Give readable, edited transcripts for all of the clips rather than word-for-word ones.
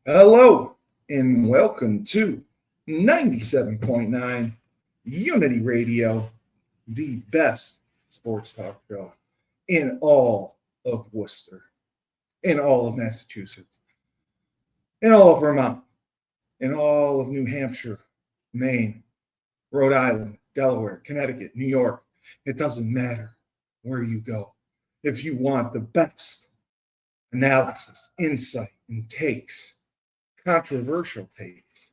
Hello and welcome to 97.9 Unity Radio, the best sports talk show in all of Worcester, in all of Massachusetts, in all of Vermont, in all of New Hampshire, Maine, Rhode Island, Delaware, Connecticut, New York. It doesn't matter where you go. If you want the best analysis, insight, and takes, controversial takes,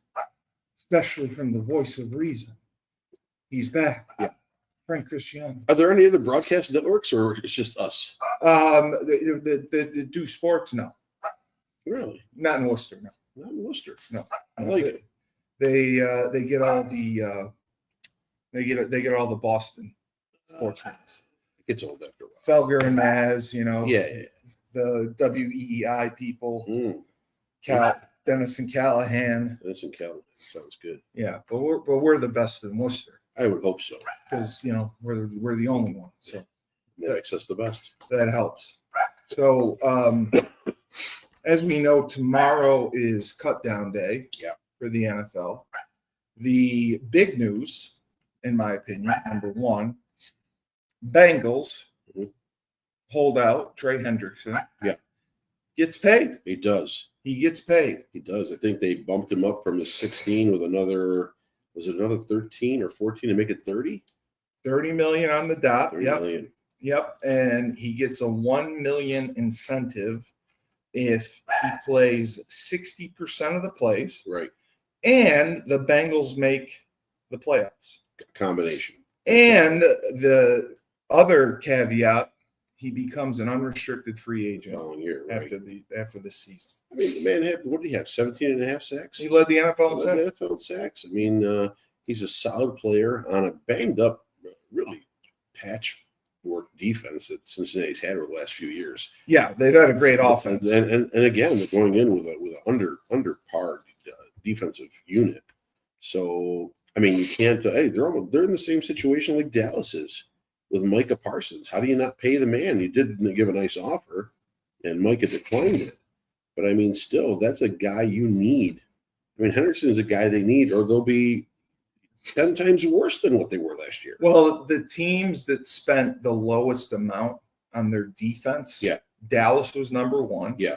especially from the voice of reason. He's back. Yeah. Frank Cristiano. Are there any other broadcast networks, or it's just us? The do sports? No. Really? Not in Worcester. No. Not in Worcester. No. I like it. They get all the they get all the Boston sports games. It gets old after a while. Felger and Maz, Yeah. the WEEI people. Mm. Dennis and Callahan. Dennis and Callahan. Sounds good. Yeah, but we're the best in Worcester I would hope so. because we're the only one, so That makes us the best. that helps. So as we know, tomorrow is cut down day. Yeah. For the NFL. The big news, in my opinion, number one, Bengals holdout Trey Hendrickson. Yeah. Gets paid. He does. He gets paid. He does. I think they bumped him up from the 16 with another 13 or 14 to make it 30? $30 million on the dot. 30 Yep. million. Yep. And he gets a $1 million incentive if he plays 60% of the plays. Right. And the Bengals make the playoffs. Combination. And the other caveat, he becomes an unrestricted free agent Following year, right? after the season. I mean, the man had, what did he have, 17 and a half sacks? He led the NFL in Led sacks. the NFL in sacks. I mean, he's a solid player on a banged up, really patchwork defense that Cincinnati's had over the last few years. Yeah, they've had a great offense. And again, they're going in with an under par defensive unit. So I mean, you can't. Hey, they're in the same situation like Dallas is with Micah Parsons. How do you not pay the man? You did give a nice offer, and Micah declined it. But I mean, still, that's a guy you need. I mean, Henderson's a guy they need, or they'll be 10 times worse than what they were last year. Well, the teams that spent the lowest amount on their defense, Yeah. Dallas was number one. Yeah.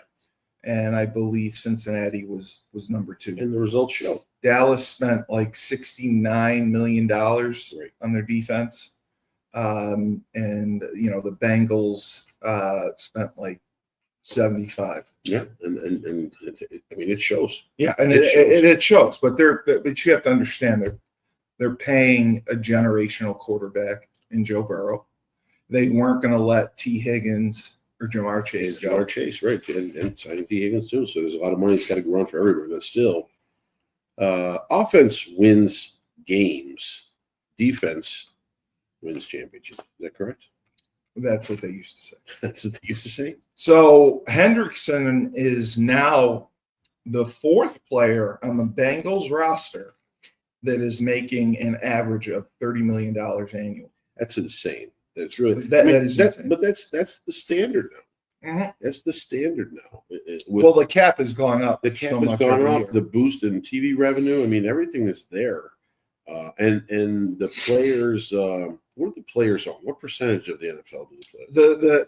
And I believe Cincinnati was number two. And the results show. Dallas spent like $69 million on their defense. And, the Bengals spent like 75. Yeah. And I mean, it shows. Yeah. And it shows. But but you have to understand they're paying a generational quarterback in Joe Burrow. They weren't going to let T. Higgins or Jamar Chase go. Jamar Chase, right. And signing T. Higgins, too. So there's a lot of money that's got to go around for everybody. But still, offense wins games. Defense wins championships. Is that correct? That's what they used to say. That's what they used to say? So Hendrickson is now the fourth player on the Bengals roster that is making an average of $30 million annually. That's insane. That's really that is insane. But that's the standard now. Mm-hmm. That's the standard now. Well, the cap has gone up. The cap so has much gone every up. year. The boost in TV revenue. I mean, everything is there. And the players. What are the players on? What percentage of the NFL do they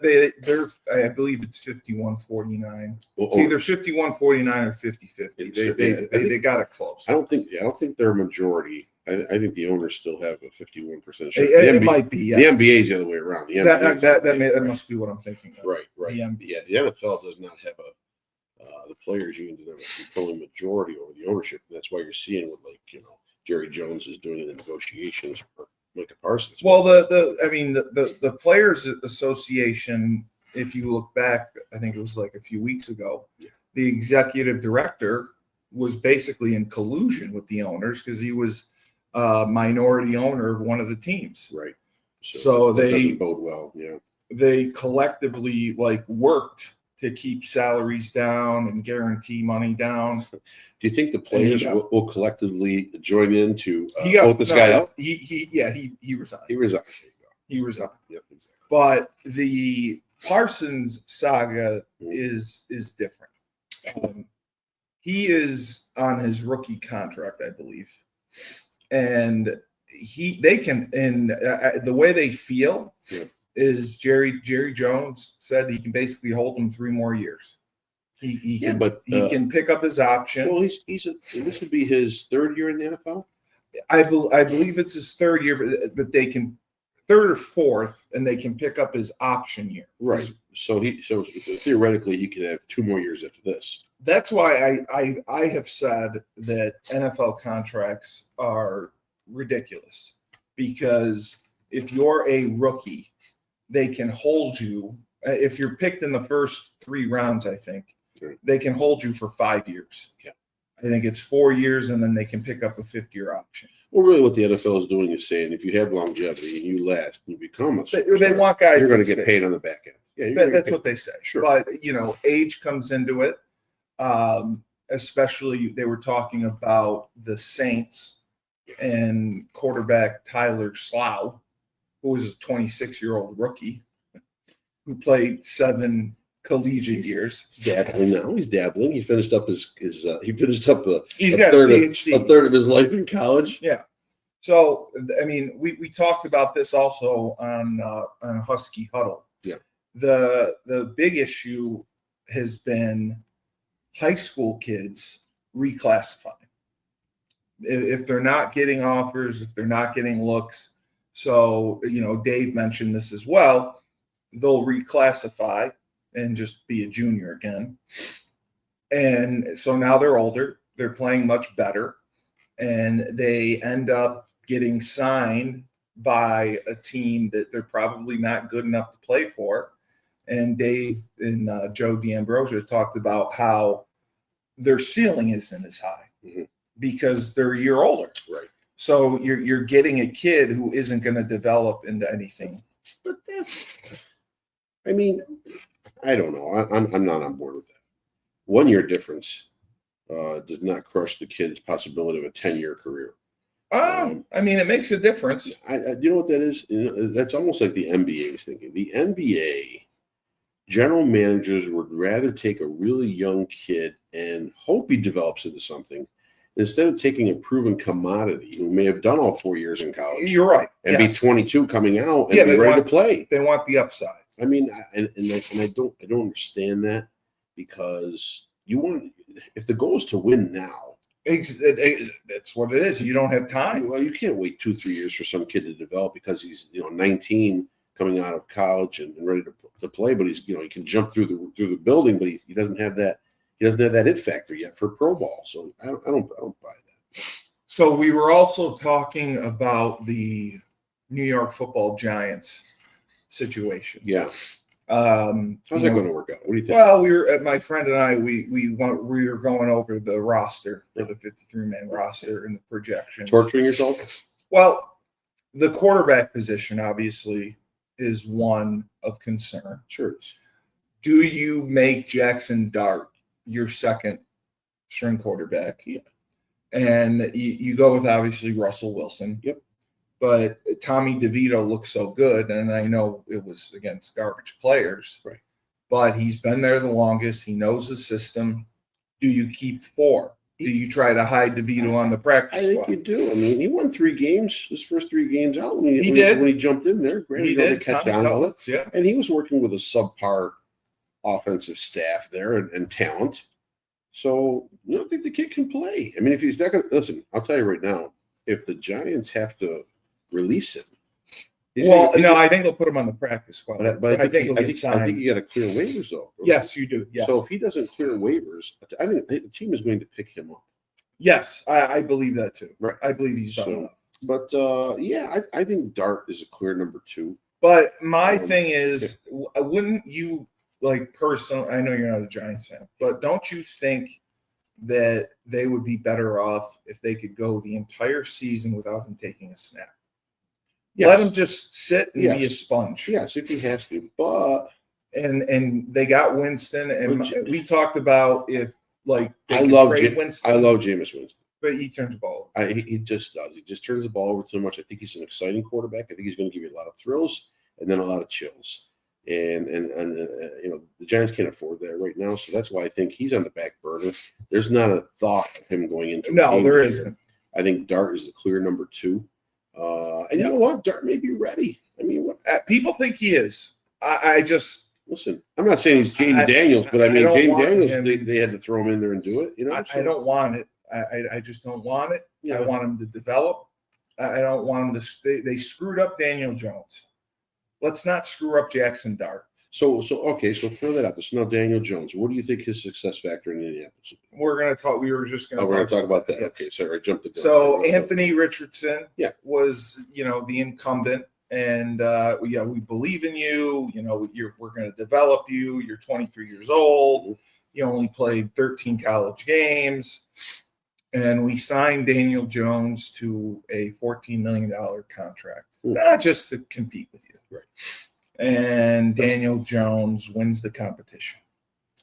play? They're I believe it's 51-49. It's either 51-49 or 50-50. They got it close. I don't think they're a majority. I think the owners still have a 51% share. It might be. Yeah. The NBA is the other way around. That must be what I'm thinking of. Right. The NBA. Yeah, the NFL does not have the players union does not have a controlling majority over the ownership. And that's why you're seeing what Jerry Jones is doing in the negotiations for Micah Parsons. Well, the Players Association, if you look back, I think it was like a few weeks ago, the executive director was basically in collusion with the owners because he was a minority owner of one of the teams. Right. So that they doesn't bode well. Yeah. They collectively worked to keep salaries down and guarantee money down. Do you think the players will collectively join in to vote this guy out? He resigned. He resigned. He resigned. Yep, exactly. But the Parsons saga is different. He is on his rookie contract, I believe, and they can. And the way they feel is Jerry Jones said he can basically hold him 3 more years. He can pick up his option. Well, this would be his 3rd year in the NFL. I believe it's his 3rd year, but they can 3rd or 4th, and they can pick up his option year. Right. So theoretically he could have 2 more years after this. That's why I have said that NFL contracts are ridiculous, because if you're a rookie, they can hold you. If you're picked in the first 3 rounds, I think they can hold you for 5 years. Yeah. I think it's 4 years, and then they can pick up a 5th-year option. Well, really, what the NFL is doing is saying if you have longevity and you last and you become a superstar, they want guys. You're going to get paid on the back end. Yeah, that's what they say. Sure. But age comes into it. Especially they were talking about the Saints and quarterback Tyler Slough, who is a 26-year-old rookie who played 7 collegiate years. He's dabbling now. He's dabbling. He finished up his he finished up a got third a PhD. a third of his life in college. Yeah. So I mean, we talked about this also on Husky Huddle. Yeah. The big issue has been high school kids reclassifying. If they're not getting offers, if they're not getting looks. So, Dave mentioned this as well. They'll reclassify and just be a junior again. And so now they're older, they're playing much better, and they end up getting signed by a team that they're probably not good enough to play for. And Dave and Joe D'Ambrosio talked about how their ceiling isn't as high because they're a year older. Right. So you're getting a kid who isn't going to develop into anything. But I don't know. I'm not on board with that. 1 year difference does not crush the kid's possibility of a 10-year career. It makes a difference. You know what that is? That's almost like the NBA is thinking. The NBA general managers would rather take a really young kid and hope he develops into something instead of taking a proven commodity who may have done all 4 years in college. You're right. And be 22 coming out and be ready to play. They want the upside. I don't understand that, because if the goal is to win now, that's what it is. You don't have time. Well, you can't wait 2-3 years for some kid to develop because he's 19 coming out of college and ready to play, but he's he can jump through the building, but he doesn't have that it factor yet for pro ball. So I don't buy that. So we were also talking about the New York Football Giants situation. Yeah. How's that going to work out? What do you think? Well, my friend and I, we were going over the roster for the 53-man roster and the projections. Torturing yourself? Well, the quarterback position obviously is one of concern. Sure. Do you make Jackson Dart your second string quarterback? Yeah. And you go with obviously Russell Wilson. Yep. But Tommy DeVito looks so good, and I know it was against garbage players. Right. But he's been there the longest. He knows the system. Do you keep 4? Do you try to hide DeVito on the practice squad? I think you do. He won 3 games, his first 3 games out when he jumped in there. He did. Catch on all it. Yeah. And he was working with a subpar offensive staff there and talent. So I don't think the kid can play. If he's not going to listen, I'll tell you right now, if the Giants have to release him. I think they'll put him on the practice squad. But I think you got to clear waivers, though. Yes, you do. Yeah. So if he doesn't clear waivers, I think the team is going to pick him up. Yes, I believe that too. Right. I believe he's done enough. But I think Dart is a clear number 2. But my thing is, wouldn't you personally? I know you're not a Giants fan, but don't you think that they would be better off if they could go the entire season without him taking a snap? Yes. Let him just sit and be a sponge. Yes, if he has to. But and they got Winston, and we talked about if I love Jameis Winston, but he turns the ball over. He just does. He just turns the ball over too much. I think he's an exciting quarterback. I think he's going to give you a lot of thrills and then a lot of chills. And the Giants can't afford that right now, so that's why I think he's on the back burner. There's not a thought of him going into. No, there isn't. I think Dart is the clear number 2. And you know what? Dart may be ready. I mean, what? People think he is. I just Listen. I'm not saying he's Jaden Daniels, but I mean, Jaden Daniels. They had to throw him in there and do it. You know, I don't want it. I just don't want it. Yeah. I want him to develop. I don't want him to. They screwed up Daniel Jones. Let's not screw up Jackson Dart. So throw that out there. So now Daniel Jones. What do you think his success factor in Indianapolis? We're going to talk. We were just going to. We're going to talk about that. Yes. Okay, sorry, I jumped the gun. So Anthony Richardson, Yeah. was the incumbent, and we believe in you. We're going to develop you. You're 23 years old. Mm-hmm. You only played 13 college games, and we signed Daniel Jones to a $14 million contract, not just to compete with you, right? And Daniel Jones wins the competition,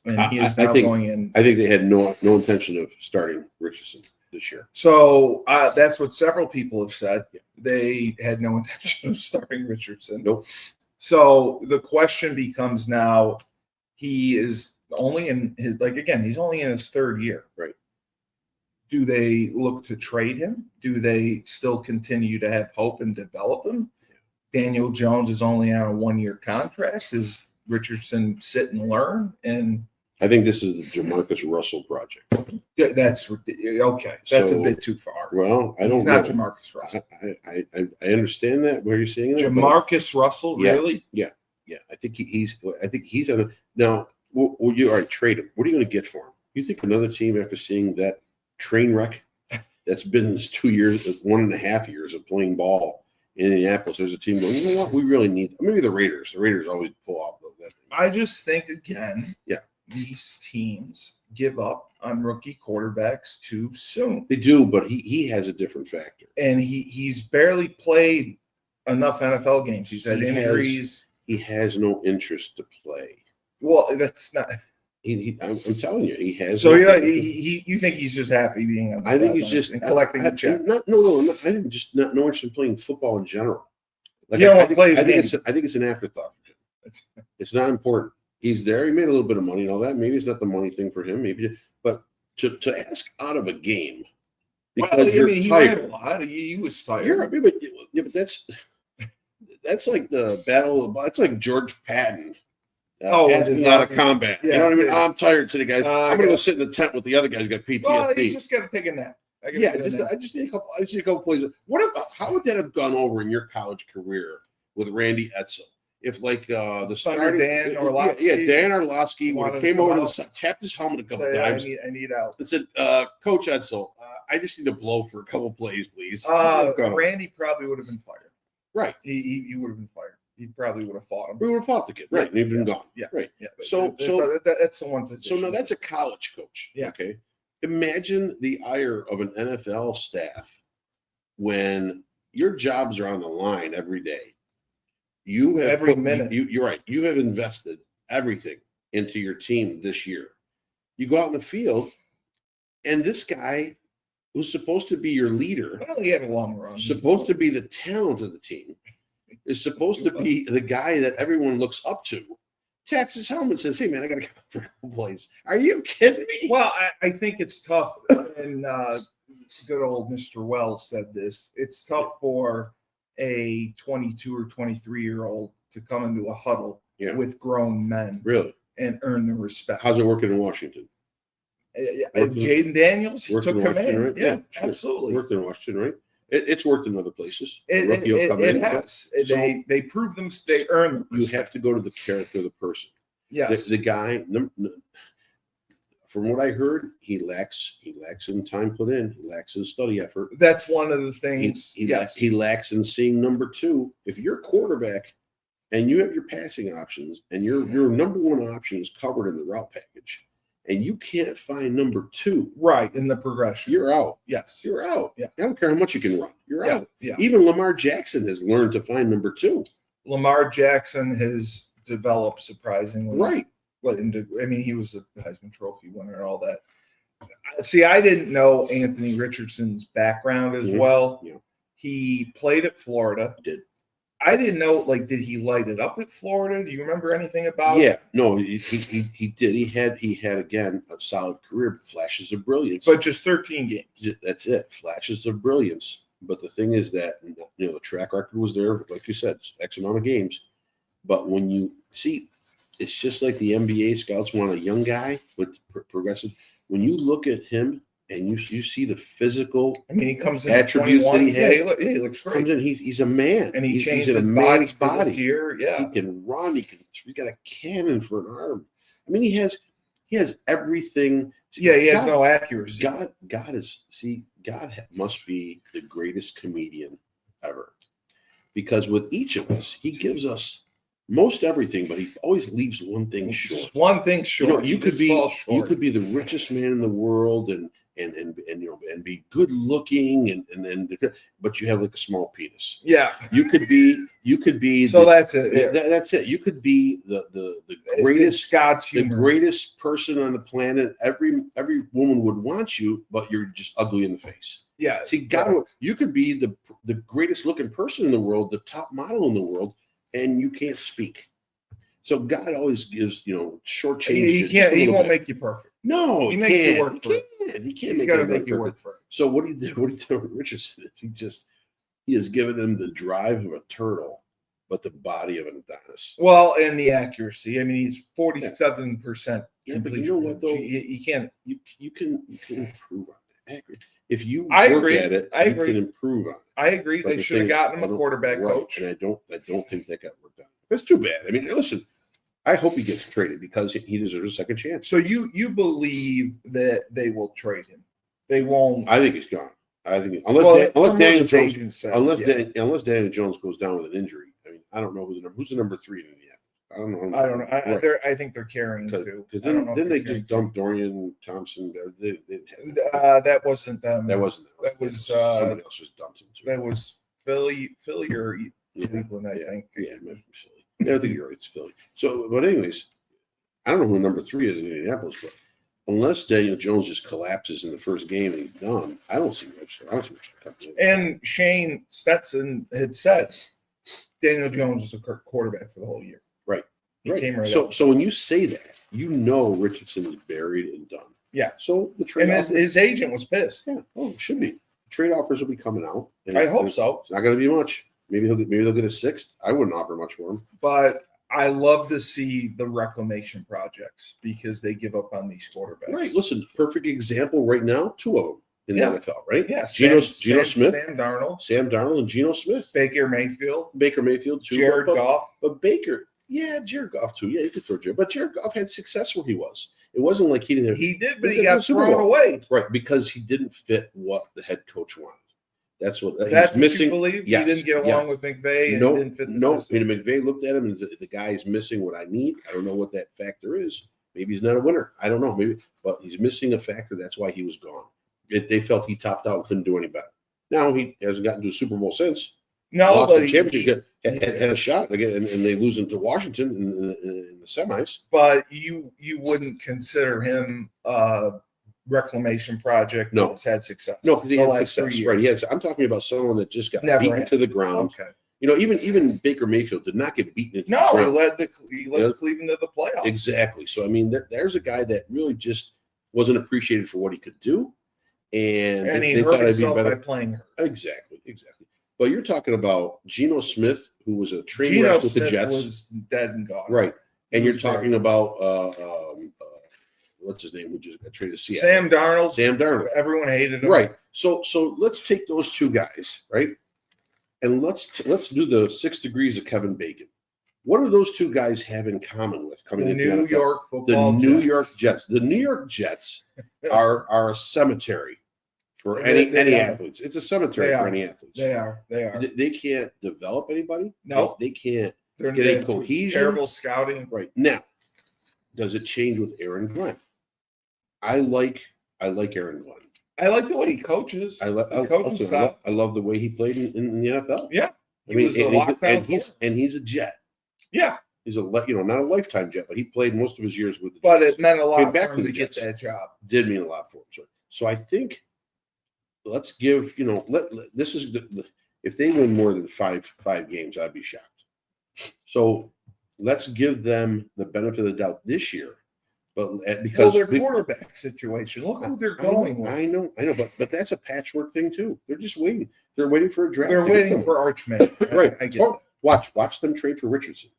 and he is now going in. I think they had no intention of starting Richardson this year. So that's what several people have said. They had no intention of starting Richardson. Nope. So the question becomes now, he is only in his, he's only in his 3rd year. Right. Do they look to trade him? Do they still continue to have hope and develop him? Daniel Jones is only on a 1-year contract. Does Richardson sit and learn? And I think this is the Jamarcus Russell project. that's okay. That's a bit too far. Well, I don't. He's not Jamarcus Russell. I understand that where you're saying that. Jamarcus Russell, really? Yeah. I think he's on a now. Will you all right? Trade him. What are you going to get for him? You think another team, after seeing that train wreck that's been this 2 years, 1.5 years of playing ball in Indianapolis, there's a team going, you know what, we really need maybe the Raiders. The Raiders always pull off that thing. I just think, again, these teams give up on rookie quarterbacks too soon. They do, but he has a different factor. And he's barely played enough NFL games. He's had injuries. He has no interest to play. Well, that's not. I'm telling you, he has. So you think he's just happy being on the I think he's just collecting a check. No. I think just no interest in playing football in general. I think it's an afterthought. It's not important. He's there. He made a little bit of money and all that. Maybe it's not the money thing for him. But to ask out of a game because he had a lot. He was tired. But that's like the battle. That's like George Patton. Asking out of combat. You know what I mean? I'm tired today, guys. I'm gonna go sit in the tent with the other guys who got PTSD. Well, you just gotta take a nap. I just need a couple plays. How would that have gone over in your college career with Randy Edsel? If the starter Dan Orlovsky, Dan Orlovsky would have came over to the side, tapped his helmet a couple times. I need out. And said, Coach Edsel, I just need a blow for a couple plays, please. Randy probably would have been fired. Right. He would have been fired. He probably would have fought him. We would have fought the kid. Right. And he'd been gone. Yeah. Right. Yeah. So that's the one position. So now that's a college coach. Yeah. Okay. Imagine the ire of an NFL staff when your jobs are on the line every day. You have every minute. You're right. You have invested everything into your team this year. You go out in the field, and this guy who's supposed to be your leader, well, he had a long run. Supposed to be the talent of the team, is supposed to be the guy that everyone looks up to, taps his helmet and says, hey, man, I got to come up for a couple plays. Are you kidding me? Well, I think it's tough. And good old Mr. Wells said this. It's tough for a 22 or 23-year-old to come into a huddle with grown men. Really? And earn the respect. How's it working in Washington? Jaden Daniels, he took command. Right? Yeah, sure. Absolutely. Worked in Washington, right? It's worked in other places. It has. They prove them. They earn them. You have to go to the character of the person. Yes. The guy, from what I heard, he lacks in time put in. He lacks in study effort. That's one of the things. He lacks in seeing number two. If you're a quarterback and you have your passing options and your number one option is covered in the route package, and you can't find number two in the progression, you're out. Yes. You're out. Yeah. I don't care how much you can run. You're out. Yeah. Even Lamar Jackson has learned to find number two. Lamar Jackson has developed surprisingly. Right. He was a Heisman Trophy winner and all that. See, I didn't know Anthony Richardson's background as well. Yeah. He played at Florida. Did. I didn't know. Like, did he light it up at Florida? Do you remember anything about? Yeah, no, he did. He had again a solid career, but flashes of brilliance. But just 13 games. That's it. Flashes of brilliance. But the thing is that the track record was there, like you said, X amount of games. But when you see, it's just like the NBA scouts want a young guy with progressive. When you look at him and you see the physical, I mean, he comes in attributes that he has. Yeah, he looks great. Comes in, he's a man, and he's changes in a man's body. Here. Yeah, He can run. He's got a cannon for an arm. I mean, he has everything. Yeah, he has no accuracy. God must be the greatest comedian ever, because with each of us, he gives us most everything, but he always leaves one thing short. Just one thing short. You could be the richest man in the world and be good looking and but you have like a small penis. Yeah. You could be so that's it. Yeah. That's it. You could be the greatest God's humor. The greatest person on the planet. Every woman would want you, but you're just ugly in the face. Yeah. See, God, you could be the greatest looking person in the world, the top model in the world, and you can't speak. So God always gives, short change. He won't make you perfect. No, he makes you work for it. He can't make you work for it. So what he did with Richardson is he has given him the drive of a turtle, but the body of an Adonis. Well, and the accuracy. I mean, he's 47%. Yeah, but you know what though? You can't. You can improve on that. If you work at it, you can improve on it. I agree. They should have gotten him a quarterback coach, and I don't think that got worked out. That's too bad. I mean, listen. I hope he gets traded because he deserves a second chance. So you believe that they will trade him? They won't. I think he's gone. I think unless Daniel Jones goes down with an injury. I mean, I don't know who's the number 3 in the end. I don't know. I think they're carrying too. Because didn't they just dump Dorian Thompson? They didn't have that wasn't them. That wasn't them. That was somebody else just dumped him too. That was Philly or Cleveland, I think. Yeah, maybe Philly. Yeah, I think you're right. It's Philly. So, but anyways, I don't know who number 3 is in Indianapolis, but unless Daniel Jones just collapses in the first game and he's done, I don't see much. And Shane Stetson had said Daniel Jones is a quarterback for the whole year. Right. He came right up. So when you say that, Richardson is buried and done. Yeah. So the trade his agent was pissed. Yeah. Oh, it should be. Trade offers will be coming out. I hope so. It's not going to be much. Maybe they'll get a 6th. I wouldn't offer much for him. But I love to see the reclamation projects because they give up on these quarterbacks. Right. Listen, perfect example right now. 2 of them in the NFL, right? Yeah. Geno Smith, Sam Darnold, and Geno Smith. Baker Mayfield, too. Jared Goff. But Baker, Jared Goff too. Yeah, you could throw Jared. But Jared Goff had success where he was. It wasn't like he didn't have. He did, but he got thrown away. Right, because he didn't fit what the head coach wanted. That's what that's missing. You believe yes. He didn't get along with McVay and didn't fit the system. McVay looked at him and the guy's missing what I need. I don't know what that factor is. Maybe he's not a winner. I don't know. Maybe, but he's missing a factor. That's why he was gone. They felt he topped out and couldn't do any better. Now he hasn't gotten to a Super Bowl since. No, lost but the championship. Had a shot again, and they lose into Washington in the semis. But you wouldn't consider him reclamation project that's had success. No, he had success. Right. I'm talking about someone that just got beaten to the ground. Okay. Even Baker Mayfield did not get beaten. He led Cleveland to the playoffs. Exactly. So I mean, there's a guy that really just wasn't appreciated for what he could do, and he hurt himself by playing hurt. Exactly. But you're talking about Geno Smith, who was a train wreck with the Jets, was dead and gone. Right. And you're talking about what's his name? Who just got traded to Seattle? Sam Darnold. Everyone hated him. Right. So let's take those 2 guys, right? And let's do the 6 degrees of Kevin Bacon. What do those 2 guys have in common with coming into New York football? The New York Jets. The New York Jets are a cemetery for any athletes. It's a cemetery for any athletes. They are. They can't develop anybody. No, they can't get a cohesion. Terrible scouting. Right now, does it change with Aaron Glenn? I like Aaron Glenn. I like the way he coaches. I love the way he played in the NFL. Yeah, he's a Jet. Yeah, he's not a lifetime Jet, but he played most of his years with the But Jets. It meant a lot for him to get that job. Did mean a lot for him. So I think let's give this is if If they win more than five games, I'd be shocked. So let's give them the benefit of the doubt this year. But because their quarterback situation, look who they're going with. I know, but that's a patchwork thing too. They're just waiting. They're waiting for a draft. They're waiting for Archman. Right. I get that. Watch them trade for Richardson.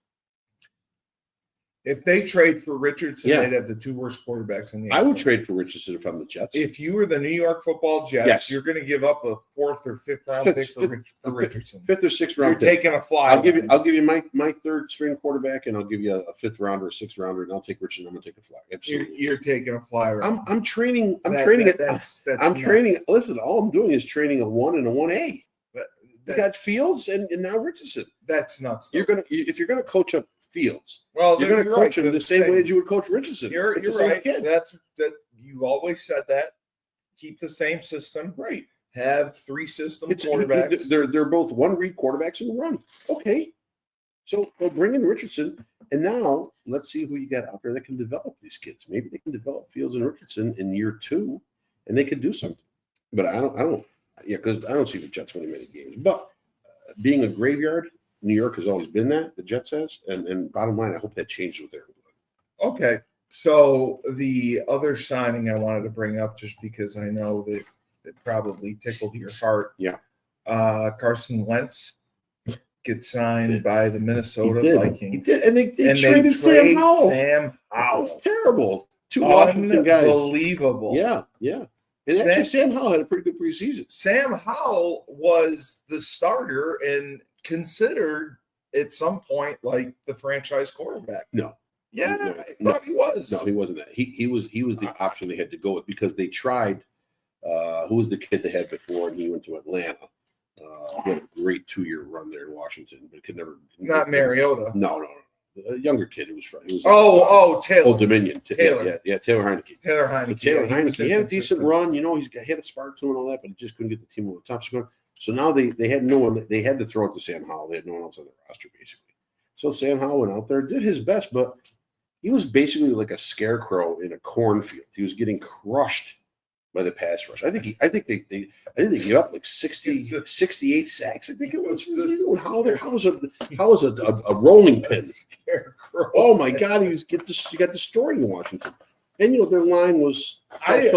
If they trade for Richardson, Yeah. they'd have the two worst quarterbacks in the I would NFL. trade for Richardson if I'm the Jets. If you were the New York Football Jets, Yes. you're going to give up a 4th or 5th round pick for Richardson. 5th or 6th You're round pick. taking a fly. I'll give you my 3rd string quarterback, and I'll give you a 5th rounder, a 6th rounder, and I'll take Richardson. I'm going to take a fly. Absolutely. You're taking a flyer. I'm training. I'm That's training. Listen, all I'm doing is training a 1 and a 1A. You That, got Fields and now Richardson. that's nuts. If you're gonna coach up Fields, Well, you're gonna coach him the same way as you would coach Richardson. You're It's the same right. kid. That you always said that. Keep the same system. Right. Have 3 system quarterbacks. They're both 1-read quarterbacks in the run. Okay. So they'll bring in Richardson, and now let's see who you got out there that can develop these kids. Maybe they can develop Fields and Richardson in year 2, and they could do something. But I don't. Yeah, because I don't see the Jets winning many games. But being a graveyard, New York has always been that. The Jets has, and bottom line, I hope that changes with their. Okay. So the other signing I wanted to bring up, just because I know that it probably tickled your heart. Yeah. Carson Wentz gets signed by the Minnesota Vikings. He did, and they And traded Sam Howell. Sam That Howell. was terrible. 2 Washington guys. Unbelievable. Yeah. And actually, Sam Howell had a pretty good preseason. Sam Howell was the starter and considered at some point like the franchise quarterback. No. Yeah, No, I thought he was. No, he wasn't that. He was the option they had to go with because they tried. Who was the kid they had before, and he went to Atlanta. He had a great 2-year run there in Washington, but could never. Not Mariota. No. A younger kid who was from. Taylor. Old Dominion. Taylor. Yeah, Taylor Heineke. Taylor Heineke. Taylor Yeah, he was Heineke had a decent inconsistent. run. He had a spark to him and all that, but he just couldn't get the team over the top. So now they had no one. They had to throw it to Sam Howell. They had no one else on the roster, basically. So Sam Howell went out there, did his best, but he was basically like a scarecrow in a cornfield. He was getting crushed by the pass rush. I think they gave up like 68 sacks. I think it was. How was a rolling pin? Oh my God, he got destroyed in Washington. And their line was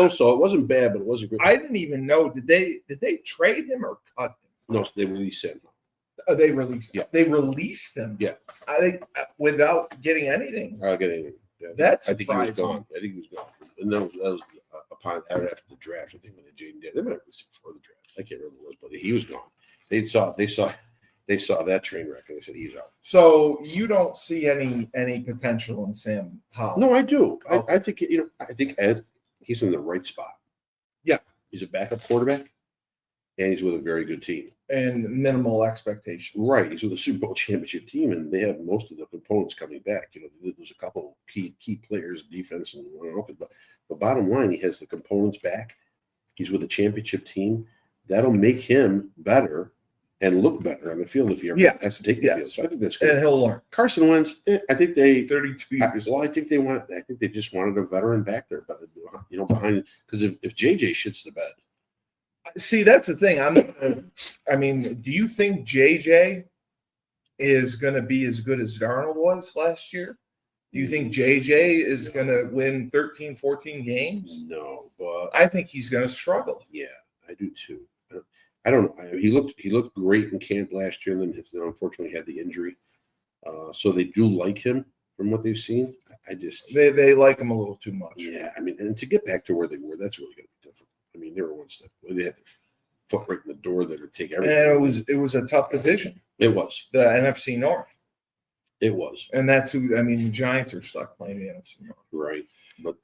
so it wasn't bad, but it wasn't great. I didn't even know. Did they trade him or cut him? No, they released him. They released. Yeah. They released him. Yeah. I think without getting anything. I'll get anything. Yeah, That's I think he was surprising. gone. I think he was gone. And that was upon after the draft. I think when Jaden did. They might have released him before the draft. I can't remember what it was, but he was gone. They saw that train wreck and they said he's out. So you don't see any potential in Sam Howell? No, I do. Okay. I think I think Ed, he's in the right spot. Yeah. He's a backup quarterback, and he's with a very good team. And minimal expectations. Right. He's with a Super Bowl championship team, and they have most of the components coming back. There's a couple key players, defense and offense, but bottom line, he has the components back. He's with a championship team. That'll make him better and look better on the field if he ever has to take the field. So I think that's good. And he'll learn. Carson Wentz, I think they 32 years. I think they just wanted a veteran back there, but behind, because if JJ shits the bed. See, that's the thing. Do you think JJ is going to be as good as Darnold was last year? Do you think JJ is going to win 13, 14 games? No, but I think he's going to struggle. Yeah, I do too. I don't know. He looked great in camp last year, and then unfortunately had the injury. So they do like him from what they've seen. They like him a little too much. Yeah, and to get back to where they were, that's really going to be difficult. They were one step. They had their foot right in the door that would take everything. And it was a tough division. It was the NFC North. It was, and that's who. The Giants are stuck playing the NFC North. Right, but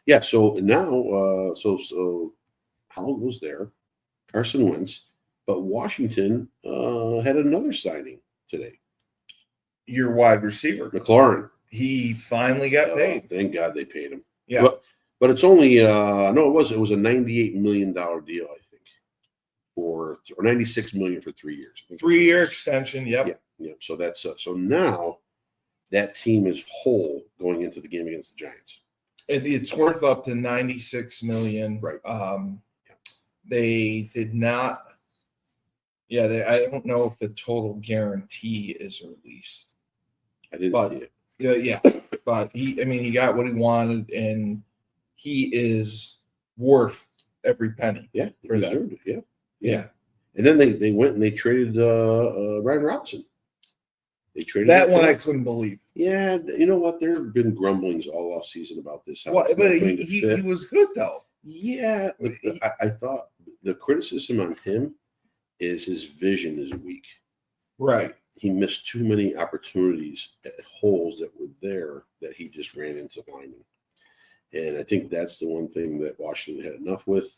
yeah. So now, so Howell was there, Carson Wentz, but Washington had another signing today. Your wide receiver, McLaurin. He finally got paid. Thank God they paid him. Yeah. But it's only it was a $98 million deal, I think, or $96 million for 3 years. 3-year extension. Yep. Yeah. So that's so now that team is whole going into the game against the Giants. It's worth up to $96 million. Right. They did not. Yeah, I don't know if the total guarantee is released. I didn't But- see it. Yeah, but he got what he wanted, and he is worth every penny. Yeah, For he that. deserved it. Yeah. Yeah, And then they went and they traded Ryan Robinson. They traded that him one to- I couldn't believe. Yeah, you know what? There have been grumblings all off season about this. how Well, it's but not going to he fit. was good though. Yeah, I thought the criticism on him is his vision is weak. Right. He missed too many opportunities at holes that were there that he just ran into linemen. And I think that's the one thing that Washington had enough with.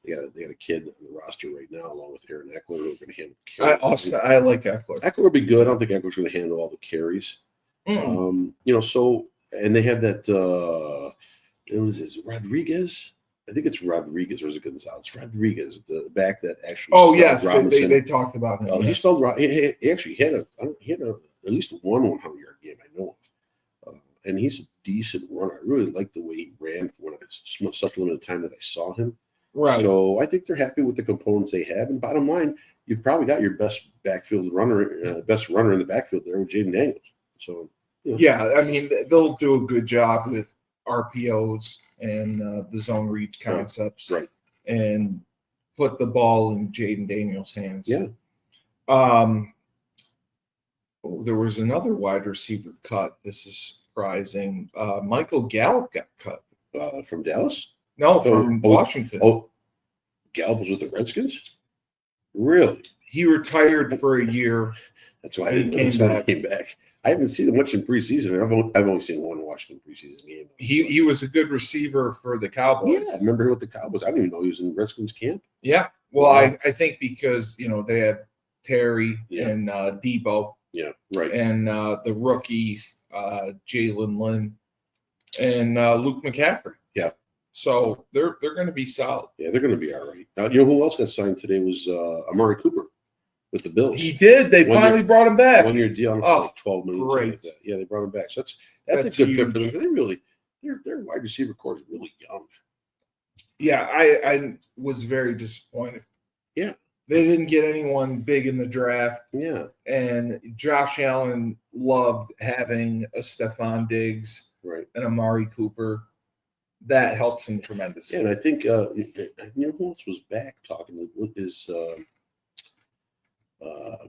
They got a kid on the roster right now, along with Aaron Eckler, who are going to handle carries. I like Eckler. Eckler will be good. I don't think Eckler's going to handle all the carries. So and they have that. It was Rodriguez. I think it's Rodriguez or is it Gonzalez? Rodriguez, the back that actually. Oh yes, Robinson. they talked about him. He Yes. spelled. He actually had at least one 100-yard game I know of, and he's a decent runner. I really like the way he ran when such limited time that I saw him. Right. So I think they're happy with the components they have. And bottom line, you've probably got your best backfield runner, best runner in the backfield there with Jaden Daniels. So Yeah, I mean they'll do a good job with RPOs and the zone read concepts, right. And put the ball in Jaden Daniels' hands. Yeah. There was another wide receiver cut. This is surprising. Michael Gallup got cut. From Dallas. No, from Washington. Oh, Gallup was with the Redskins. Really? He retired for a year. That's why He he came back. I haven't seen him much in preseason. I've only seen one Washington preseason game. He was a good receiver for the Cowboys. Yeah, I remember him with the Cowboys. I didn't even know he was in Redskins camp. Yeah. Well, Yeah. I think because they had Terry and Debo. Yeah, right. And the rookie Jalen Lynn and Luke McCaffrey. Yeah. So they're going to be solid. Yeah, they're going to be all right. You know who else got signed today was Amari Cooper with the Bills. He did. They finally brought him back. 1 year deal on like $12 million. great. Like that. Yeah, they brought him back. So that's That's a good fit huge. for them. Their wide receiver core is really young. Yeah, I was very disappointed. Yeah. They didn't get anyone big in the draft. Yeah, And Josh Allen loved having a Stephon Diggs right. and Amari Cooper. That helps him tremendously. Yeah, and I think who else was back talking is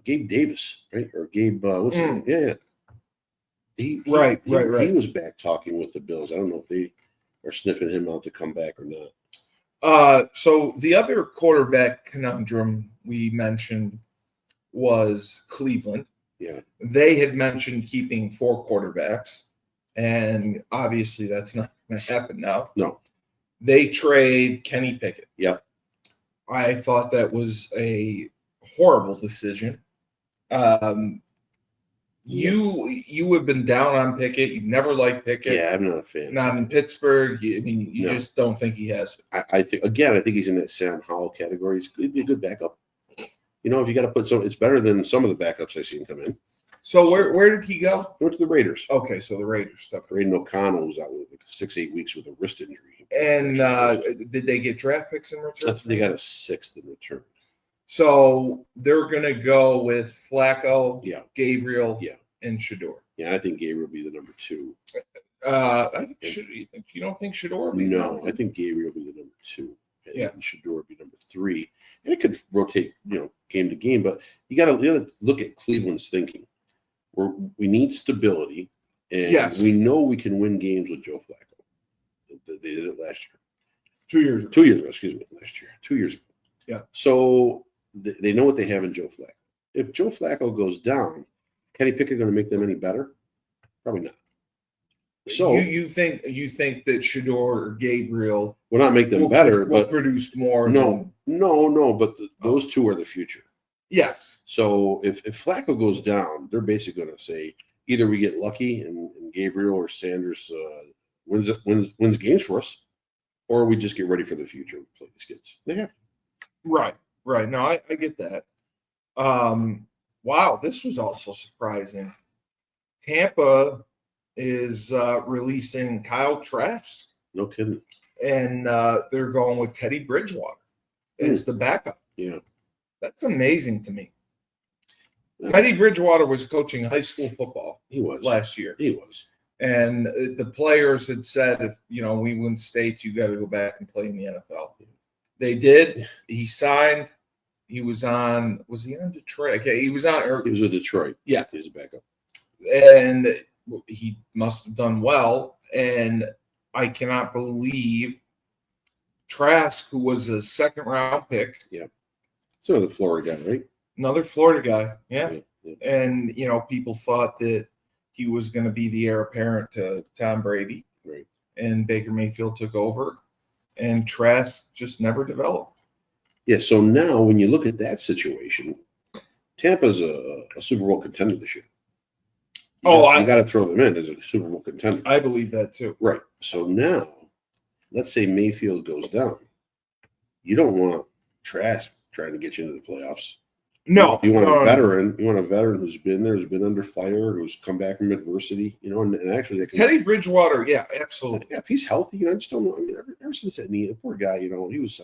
Gabe Davis, right? Or Gabe what's his name? Yeah. He Right. He was back talking with the Bills. I don't know if they are sniffing him out to come back or not. So the other quarterback conundrum we mentioned was Cleveland. Yeah. They had mentioned keeping 4 quarterbacks, and obviously that's not going to happen now. No. They trade Kenny Pickett. Yep. I thought that was a horrible decision. You have been down on Pickett. You never liked Pickett. Yeah, I'm not a fan. Not in Pittsburgh. You No. just don't think he has it. I think he's in that Sam Howell category. He'd be a good backup. If you got to put it's better than some of the backups I've seen come in. So where did he go? He went to the Raiders. Okay, so the Raiders stuff. Braden O'Connell was out with like 6-8 weeks with a wrist injury. And did they get draft picks in return? They got a 6th in return. So they're going to go with Flacco, Yeah. Gabriel, Yeah. and Shador. Yeah, I think Gabriel will be the number 2. You don't think Shador will be No, I think Gabriel will be the number 2. Yeah. And Shador will be number 3. And it could rotate, game to game. But you got to look at Cleveland's thinking. We need stability, and Yes. we know we can win games with Joe Flacco. They did it last year. 2 years ago. 2 years ago, excuse me, last year. 2 years ago. Yeah. So they know what they have in Joe Flacco. If Joe Flacco goes down, Kenny Pickett going to make them any better? Probably not. So you think that Shador or Gabriel will not make them better, will but produce more? no. But those two are the future. Yes. So if Flacco goes down, they're basically going to say either we get lucky and Gabriel or Sanders wins games for us, or we just get ready for the future and play these kids. They have to. Right. No, I get that. Wow, this was also surprising. Tampa is releasing Kyle Trask, No kidding. and they're going with Teddy Bridgewater as the backup. Yeah. That's amazing to me. Teddy Bridgewater was coaching high school football. He was last year. He was. And the players had said, if we win states, you got to go back and play in the NFL. They did. He signed. He was on. Was he on Detroit? Okay, he was on. He was with Detroit. Yeah, he was a backup, and he must have done well. And I cannot believe Trask, who was a second-round pick. Yeah, so the Florida guy, right? Another Florida guy. Yeah. And people thought that he was going to be the heir apparent to Tom Brady. Right. And Baker Mayfield took over, and Trask just never developed. Yeah, so now when you look at that situation, Tampa's a Super Bowl contender this year. I got to throw them in as a Super Bowl contender. I believe that too. Right. So now, let's say Mayfield goes down. You don't want Trask trying to get you into the playoffs. No, you want a veteran. You want a veteran who's been there, who's been under fire, who's come back from adversity. And actually, Teddy Bridgewater, yeah, absolutely. Yeah, if he's healthy, I just don't know. I mean, ever since that knee, the poor guy, he was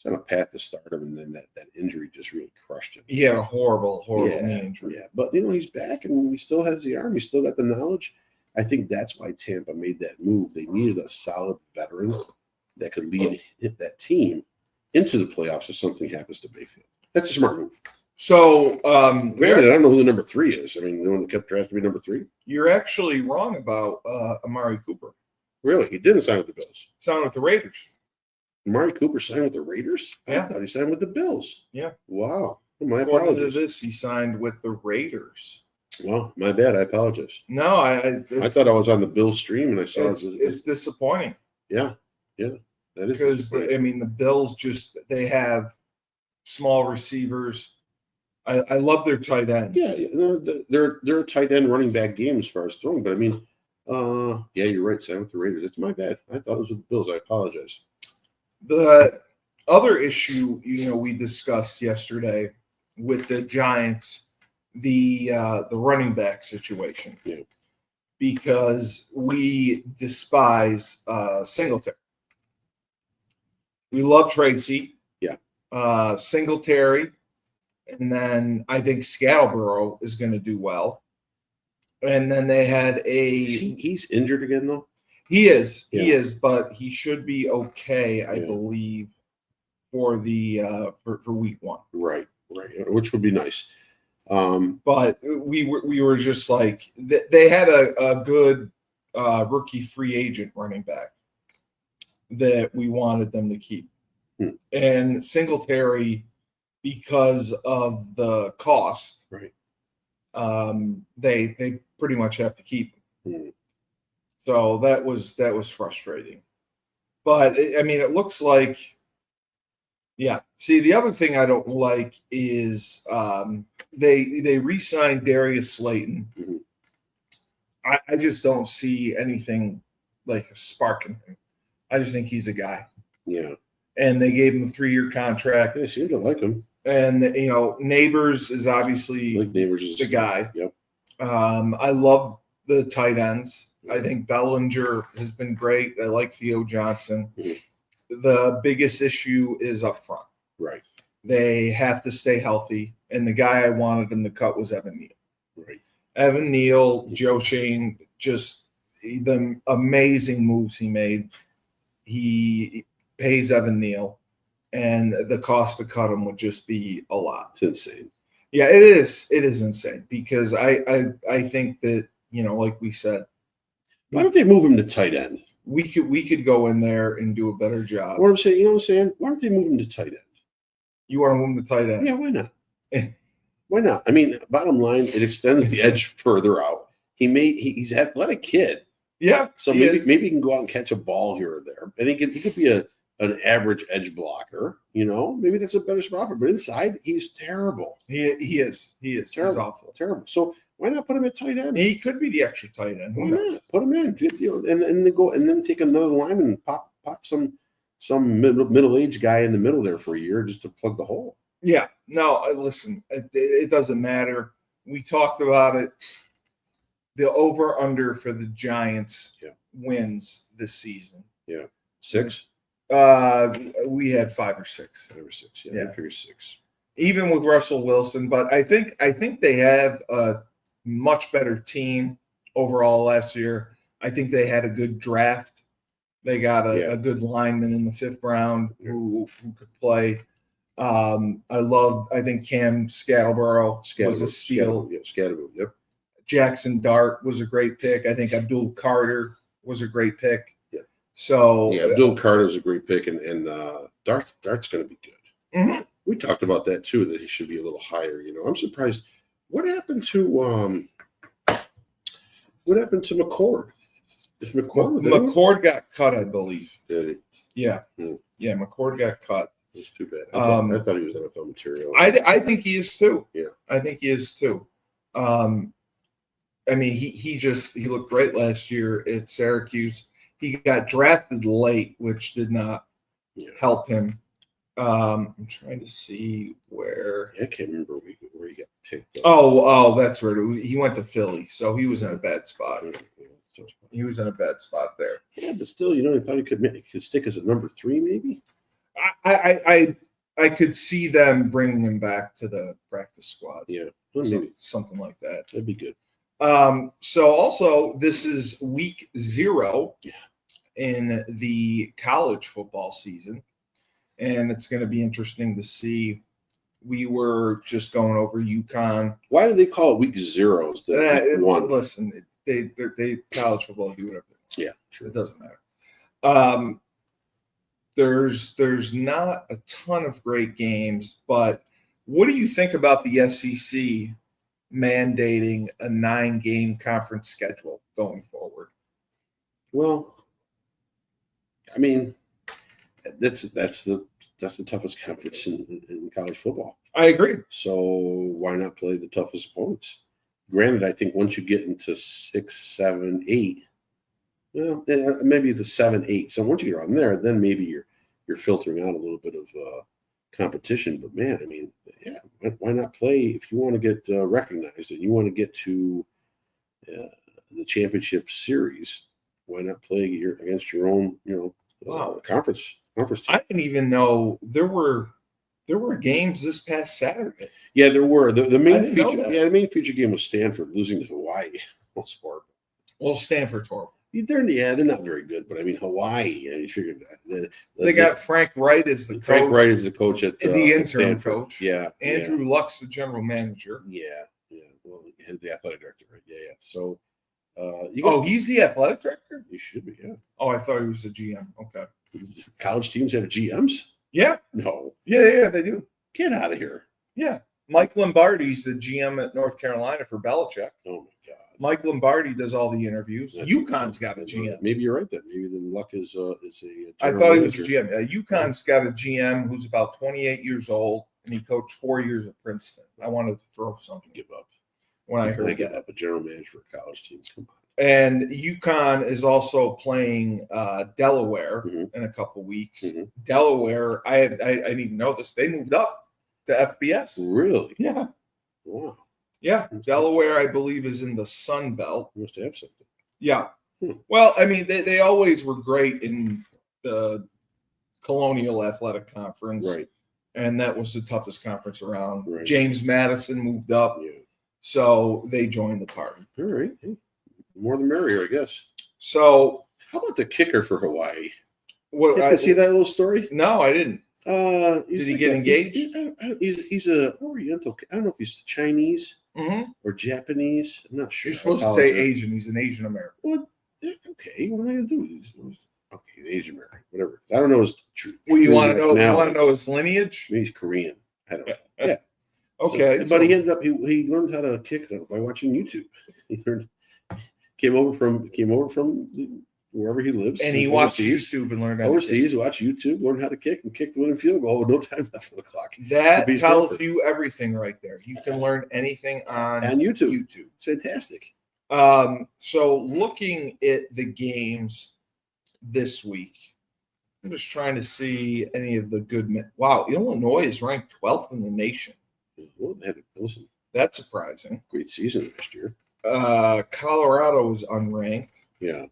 on a path to stardom, and then that injury just really crushed him. He had a horrible knee injury. Yeah, but he's back, and he still has the arm. He's still got the knowledge. I think that's why Tampa made that move. They needed a solid veteran that could lead that team into the playoffs if something happens to Mayfield. That's a smart move. So, granted, I don't know who the number 3 is. I mean, the one that kept drafting to be number 3. You're actually wrong about Amari Cooper. Really? He didn't sign with the Bills. Signed with the Raiders. Amari Cooper signed with the Raiders? Yeah. I thought he signed with the Bills. Yeah. Wow. My According apologies. to this, he signed with the Raiders. Well, my bad. I apologize. No, I thought I was on the Bills stream, and I saw it's disappointing. Yeah. That is because the Bills they have small receivers. I love their tight ends. Yeah, they're a tight end running back game as far as throwing, but yeah, you're right. Signed with the Raiders. It's my bad. I thought it was with the Bills. I apologize. The other issue, we discussed yesterday with the Giants, the running back situation. Yeah. Because we despise Singletary. We love Tracy. Yeah. Singletary. And then I think Scattleboro is going to do well. And then they had he's injured again, though? He is, but he should be okay, I believe, for the for week 1. Right, which would be nice. But we were just like, they had a good rookie free agent running back that we wanted them to keep. And Singletary, because of the cost, right, they pretty much have to keep him. So that was frustrating. But it looks like, yeah. See, the other thing I don't like is they re-signed Darius Slayton. Mm-hmm. I just don't see anything like a spark in him. I just think he's a guy. Yeah. And they gave him a 3-year contract. They seem to like him. And Neighbors is obviously the guy. Yep. I love the tight ends. I think Bellinger has been great. I like Theo Johnson. Mm-hmm. The biggest issue is up front. Right. They have to stay healthy. And the guy I wanted them to cut was Evan Neal. Right. Evan Neal, Joe Shane, just the amazing moves he made. He pays Evan Neal, and the cost to cut him would just be a lot. It's insane. Yeah, it is. It is insane because I think that, like we said, why don't they move him to tight end? We could go in there and do a better job. What I'm saying, why don't they move him to tight end? You want to move him to tight end? Yeah, why not? Why not? Bottom line, it extends the edge further out. He's an athletic kid. Yeah. So maybe he can go out and catch a ball here or there. And he could be an average edge blocker, maybe that's a better spot for him. But inside, he's terrible. He is. Terrible. He's awful. Terrible. So why not put him at tight end? He could be the extra tight end. Why not? Put him in. And then go and then take another lineman and pop some middle-aged guy in the middle there for a year just to plug the hole. Yeah. No, listen, it doesn't matter. We talked about it. The over-under for the Giants wins this season. Yeah. 6? We had 5 or 6. 5 or 6. Yeah. I figure 6. even with Russell Wilson. But I think they have a much better team overall last year. I think they had a good draft. They got a good lineman in the 5th round who could play. I think Cam Scattleboro was a steal. Scatterboo, yep. Jackson Dart was a great pick. I think Abdul Carter was a great pick. Yeah. So Abdul Carter is a great pick, and Dart's going to be good. Mm-hmm. We talked about that too, that he should be a little higher. I'm surprised. What happened to McCord? Is McCord got cut, I believe. Did he? Yeah. Yeah, McCord got cut. It's too bad. I thought he was NFL material. I think he is too. Yeah. I think he is too. I mean, he looked great last year at Syracuse. He got drafted late, which did not help him. I'm trying to see where. I can't remember where he got picked up. Oh, that's right. He went to Philly, so he was in a bad spot. He was in a bad spot there. Yeah, but still, I thought he could stick as a number 3, maybe. I could see them bringing him back to the practice squad. Yeah, something like that. That'd be good. So also, this is week 0 in the college football season, and it's going to be interesting to see. We were just going over UConn. Why do they call it week 0? Week 1? Listen, they college football do whatever. Yeah, sure. It doesn't matter. There's not a ton of great games, but what do you think about the SEC mandating a 9-game conference schedule going forward? Well, I mean, that's the toughest conference in college football. I agree. So why not play the toughest opponents? Granted, I think once you get into 6, 7, 8, well, maybe the 7, 8. So once you get on there, then maybe you're filtering out a little bit of competition. But man, I mean, why not play if you want to get recognized and you want to get to the championship series? Why not play against your own, conference team? I didn't even know there were games this past Saturday. Yeah, there were. The main feature. Yeah, the main feature game was Stanford losing to Hawaii. Well, Stanford's horrible. They're not very good, but I mean Hawaii. You figured that they got Frank Wright as the coach. Frank Wright is the coach at the interim Stanford. Coach. Yeah, Andrew Luck's the general manager. Yeah. Well, the athletic director, right? Yeah. So, he's the athletic director. He should be. Yeah. Oh, I thought he was the GM. Okay. College teams have GMs? Yeah. No. Yeah, they do. Get out of here. Yeah. Mike Lombardi's the GM at North Carolina for Belichick. Oh my God. Mike Lombardi does all the interviews. UConn's got a GM. Maybe you're right then. Maybe then Luck is a. I thought he was a GM. UConn's got a GM who's about 28 years old, and he coached 4 years at Princeton. I wanted to throw something. Give up. When I heard give up a general manager for a college team. Come on. And UConn is also playing Delaware in a couple weeks. Mm-hmm. Delaware, I didn't even know this. They moved up to FBS. Really? Yeah. Wow. Yeah. Delaware, I believe, is in the Sun Belt. Must have something. Yeah. Well, I mean, they always were great in the Colonial Athletic Conference. Right. And that was the toughest conference around. Right. James Madison moved up. Yeah. So they joined the party. All right. More the merrier, I guess. So how about the kicker for Hawaii? What see that little story? No, I didn't. Did he get engaged? He's a Oriental. I don't know if he's Chinese or Japanese. I'm not sure. You're supposed to say Asian. He's an Asian American. Well, okay. What am I gonna do? Okay, Asian American, whatever. I don't know his true. Well, you want to know? You want to know his lineage? Maybe he's Korean. I don't know. Yeah. Okay. But he ended up. He learned how to kick by watching YouTube. He learned. Came over from wherever he lives, and he watched YouTube and learned how overseas. Watched YouTube, learned how to kick, and kicked the winning field goal with no time left on the clock. That tells you everything right there. You can learn anything on YouTube. It's fantastic. So looking at the games this week, I'm just trying to see any of the good. Wow, Illinois is ranked 12th in the nation. Well, listen, that's surprising. Great season last year. Colorado is unranked. Yeah.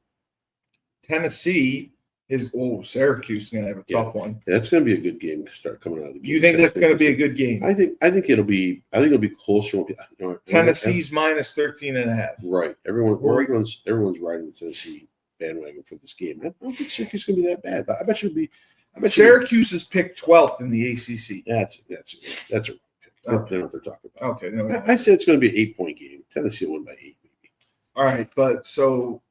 Tennessee Syracuse is gonna have a tough one. That's going to be a good game to start coming out of the game. You think that's going to be a good game? I think it'll be closer. Tennessee's minus 13.5. Right. Everyone's riding the Tennessee bandwagon for this game. I don't think Syracuse is going to be that bad, but I bet you it'll be. Syracuse is picked 12th in the ACC. That's a pick. I don't know what they're talking about. Okay. No. I said it's going to be an 8-point game. Tennessee will win by 8, maybe. All right, but so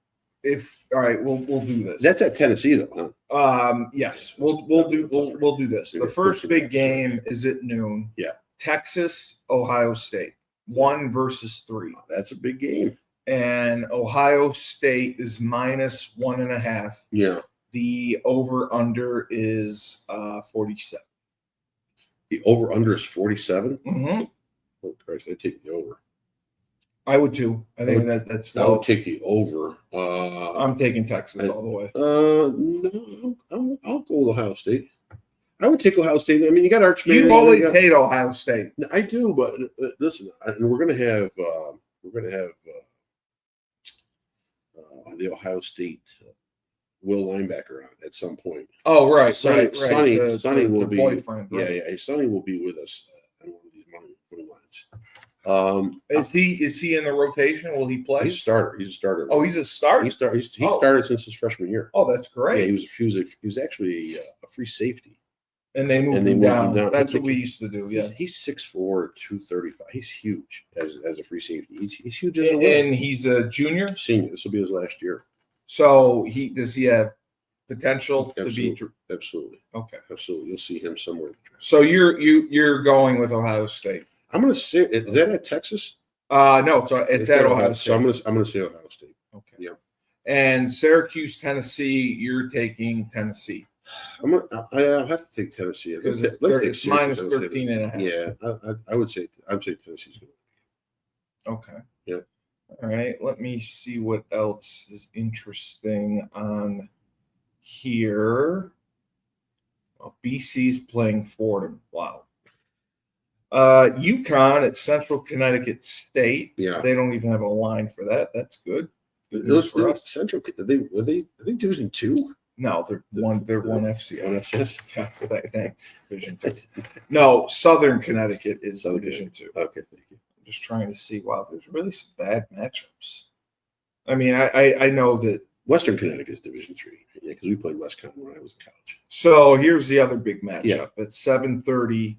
we'll do this. That's at Tennessee, though, huh? Yes, we'll do this. The first big game is at noon. Yeah. Texas, Ohio State, 1 versus 3. That's a big game. And Ohio State is minus 1.5. Yeah. The over/under is 47. The over/under is 47. Mm-hmm. Oh Christ! I take the over. I would too. I think that's. I would take the over. I'm taking Texas all the way. No, I'll go with Ohio State. I would take Ohio State. I mean, you got Arch Manning. You always hate Ohio State. I do, but listen, we're gonna have the Ohio State Will linebacker on at some point. Oh, right. Sonny will be. Boyfriend, right. Yeah. Sonny will be with us on one of these money lines. Is he in the rotation? Will he play? He's a starter. Oh, he's a starter. He started since his freshman year. Oh, that's great. Yeah, he was actually a free safety. And they moved him down. That's what we used to do. Yeah, he's 6'4", 235. He's huge as a free safety. He's huge as and he's a junior. Senior. This will be his last year. So does he have potential to be? Absolutely. Okay. Absolutely. You'll see him somewhere. So you're going with Ohio State. I'm going to say, is that at Texas? No, it's at Ohio State. So I'm going to say Ohio State. Okay. Yeah. And Syracuse, Tennessee, you're taking Tennessee. I'll have to take Tennessee because it's minus 13.5. Yeah, I would say Tennessee's going to. Okay. Yeah. All right. Let me see what else is interesting on here. Well, BC's playing Fordham. Wow. UConn at Central Connecticut State. Yeah. They don't even have a line for that. That's good. Those for us. Central. Are they Division 2? No, they're one FCS. One FCS. Yeah, thanks. Division 2. No, Southern Connecticut is Division 2. Okay, thank you. I'm just trying to see. Wow, there's really some bad matchups. I mean, I know that Western Connecticut is Division 3. Yeah, because we played West Conn when I was in college. So here's the other big matchup at 7:30.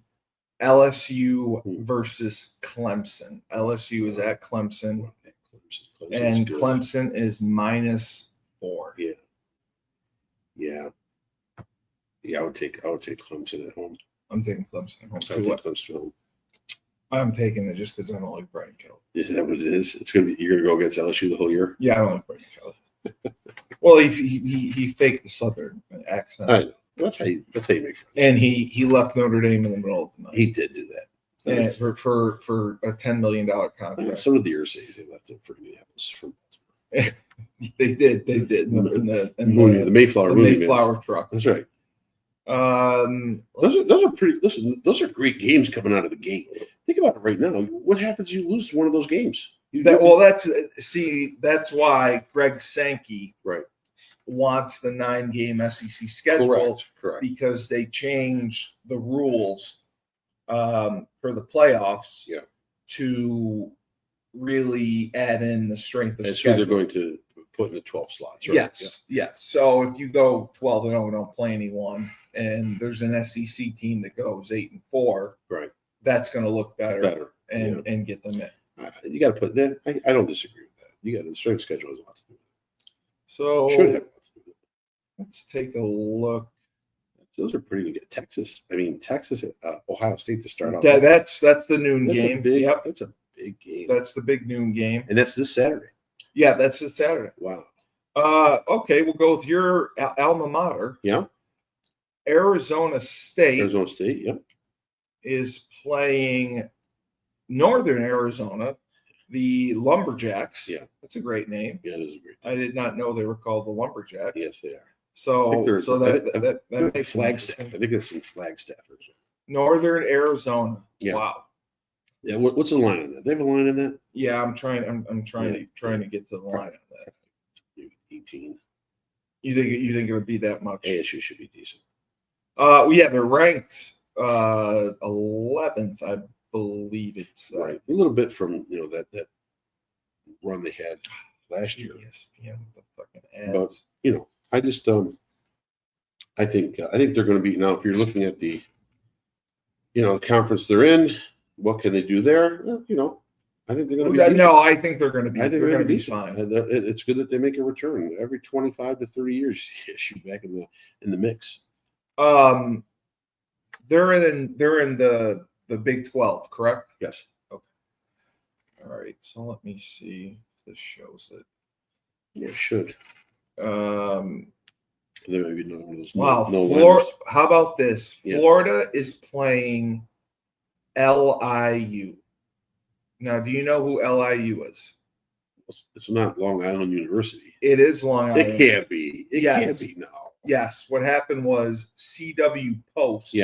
LSU versus Clemson. LSU is at Clemson, and Clemson is minus 4. Yeah. I would take Clemson at home. I'm taking Clemson at home too. Clemson at home. I'm taking it just because I don't like Brian Kelly. Is that what it is? You're gonna go against LSU the whole year? Yeah, I don't like Brian Kelly. Well, he faked the Southern accent. I know. That's how you make friends. And he left Notre Dame in the middle of the night. He did do that. And for a $10 million contract. So did the Ursays. They left him for Minneapolis from Baltimore. They did. In the Mayflower truck. That's right. Those are pretty. Listen, those are great games coming out of the gate. Think about it right now. What happens? You lose one of those games. That's why Greg Sankey wants the 9-game SEC schedule. Correct. Because they changed the rules for the playoffs to really add in the strength of and schedule. So they're going to put in the 12 slots, right? Yes. So if you go 12-0 and don't play anyone, and there's an SEC team that goes 8-4, right? That's going to look better and get them in. You got to put that. I don't disagree with that. You got the strength schedule has a lot to do with it. So should have a lot to do with it. Let's take a look. Those are pretty good. Texas, Ohio State to start off. Yeah, that's the noon game. That's a big game. That's the big noon game. And that's this Saturday. Yeah, that's this Saturday. Wow. Okay, we'll go with your alma mater. Yeah. Arizona State. Is playing Northern Arizona, the Lumberjacks. Yeah. That's a great name. Yeah, it is a great name. I did not know they were called the Lumberjacks. Yes, they are. So that makes Flagstaff. I think it's in Flagstaff. Northern Arizona. Yeah. Wow. Yeah. What's the line on that? They have a line in that? Yeah, I'm trying to get to the line on that. 18. You think it would be that much? ASU should be decent. Yeah, they're ranked 11th, I believe it's Right, a little bit from that run they had last year. ESPN, the fucking But ads. I just I think they're going to be now. If you're looking at the conference they're in, what can they do there? Well, I think they're going to be. No, I think they're going to be. I think they're going to be decent. fine. It's good that they make a return every 25 to 30 years. Shoot back in the mix. They're in the Big 12, correct? Yes. Okay. All right. So let me see if this shows it. Yeah, it should. There may be another one of those. Wow. No how about this? Yeah. Florida is playing LIU. Now, do you know who LIU is? It's not Long Island University. It is Long Island. It can't be. It Yes. can't be. No. Yes. What happened was CW Post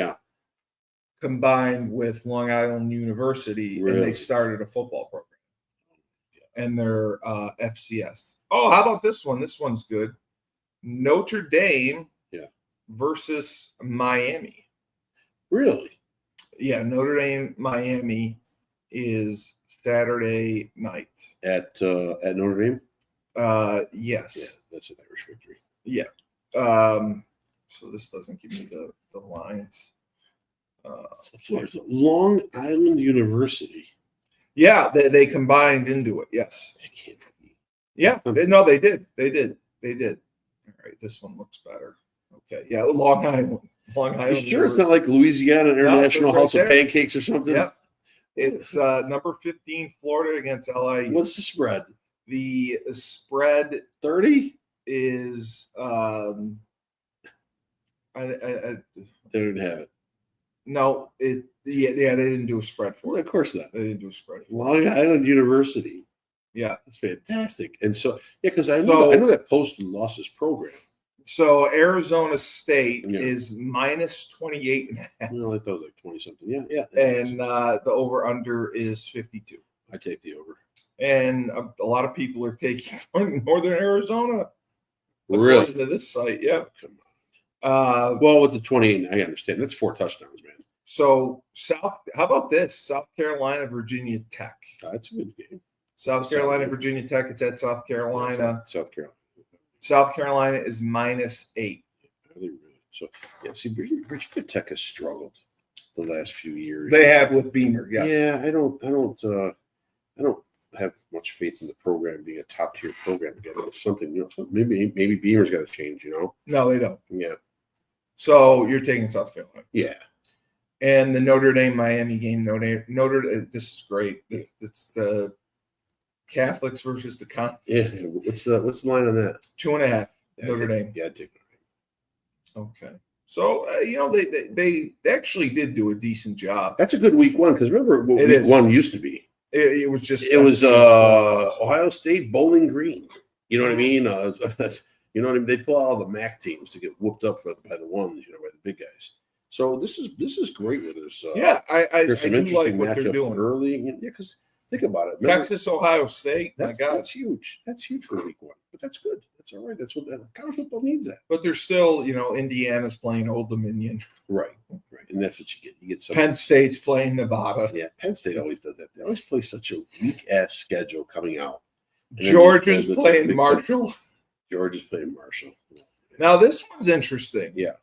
combined with Long Island University, and they started a football program. And they're FCS. Oh, how about this one? This one's good. Notre Dame versus Miami. Really? Yeah, Notre Dame, Miami is Saturday night. At Notre Dame? Yes. Yeah, that's an Irish victory. Yeah. So this doesn't give me the lines. Long Island University. Yeah, they combined into it. Yes. It can't be. Yeah. No, they did. They did. All right, this one looks better. Okay. Yeah, Long Island. You sure it's not like Louisiana International House of Pancakes or something? Yep. It's number 15, Florida against LIU. What's the spread? The spread 30 is they didn't have it. No, they didn't do a spread for it. Of course not. They didn't do a spread. Long Island University. Yeah, that's fantastic. And so because I know that Post lost his program. So Arizona State is minus 28.5. No, I thought it was like 20 something. Yeah. And the over under is 52. I take the over. And a lot of people are taking Northern Arizona. Really? According to this site, yeah. Oh, come on. Well, with the 28, I understand. That's 4 touchdowns, man. So how about this? South Carolina, Virginia Tech. That's a good game. South Carolina, Virginia Tech. It's at South Carolina. South Carolina. South Carolina is -8. So see, Virginia Tech has struggled the last few years. They have with Beamer, yes. Yeah, I don't have much faith in the program being a top tier program again. It's something, maybe Beamer's got to change, No, they don't. Yeah. So you're taking South Carolina. Yeah. And the Notre Dame Miami game, Notre this is great. It's the Catholics versus the Con. Yeah. What's the line on that? 2.5. Notre Dame. Yeah, I'd take Notre Dame. Okay. So they actually did do a decent job. That's a good week one because remember what week one used to be. It was just Ohio State Bowling Green. You know what I mean? You know what I mean? They pull out all the MAC teams to get whooped up by the ones, by the big guys. So this is great with this. There's some interesting like what they're doing early. Yeah, because think about it. Texas, Ohio State. That's huge. That's huge for week one. But that's good. That's all right. That's what college football needs. That. But there's still, Indiana's playing Old Dominion. Right. And that's what you get. You get some. Penn State's playing Nevada. Yeah, Penn State always does that. They always play such a weak ass schedule coming out. Georgia's playing Marshall. Georgia's playing Marshall. Now this one's interesting. Yeah.